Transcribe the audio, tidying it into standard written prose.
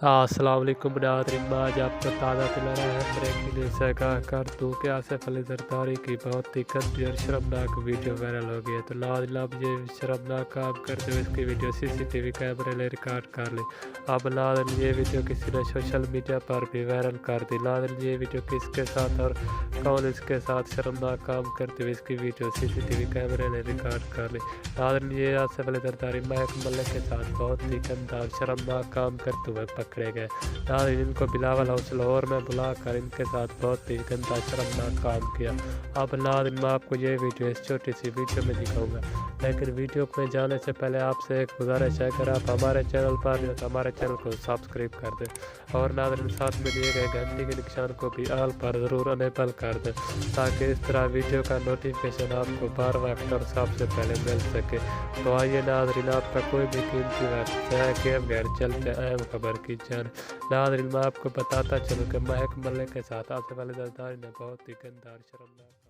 السلام علیکم ناظرین، میں آج آپ کو تازہ دلا رہا ہے بریکنگ نیوز سے آگاہ کر دوں کہ آصف علی زرداری کی بہت ہی گندی اور شرمناک ویڈیو وائرل ہو گئی ہے۔ تو ناظرین اب یہ شرمناک کام کرتے ہوئے اس کی ویڈیو CCTV کیمرے نے ریکارڈ کر لی۔ اب ناظرین یہ ویڈیو کسی نے سوشل میڈیا پر بھی وائرل کر دی۔ ناظرین یہ ویڈیو کس کے ساتھ اور کون اس کے ساتھ شرمناک کام کرتے ہوئے اس کی ویڈیو CCTV کیمرے نے ریکارڈ کر لی۔ ناظرین یہ آصف علی زرداری مہک ملک کے ساتھ بہت ہی گندا اور شرمناک کام کرتے ہوئے پکڑے گئے۔ ناظرین ان کو بلاول ہاؤس لاہور میں بلا کر ان کے ساتھ بہت ہی گندا شرمناک کام کیا۔ اب ناظرین میں آپ کو یہ ویڈیو اس چھوٹی سی ویڈیو میں دکھاؤں گا، لیکن ویڈیو میں جانے سے پہلے آپ سے ایک گزارش ہے، اگر آپ ہمارے چینل پر ہیں تو ہمارے چینل کو سبسکرائب کر دیں اور ناظرین ساتھ میں دیے گئے گھنٹی کے نشان کو بھی آل پر ضرور انیبل کر دیں تاکہ اس طرح ویڈیو کا نوٹیفیکیشن آپ کو بار وقت اور سب سے پہلے مل سکے۔ تو آئیے ناظرین آپ کا کوئی بھی قیمتی وقت ضائع کیے بغیر چلتے اہم خبر کی جانب۔ ناظرین میں آپ کو بتاتا چلوں کہ مہک ملک کے ساتھ آصف علی زرداری نے بہت ہی گندا اور شرمناک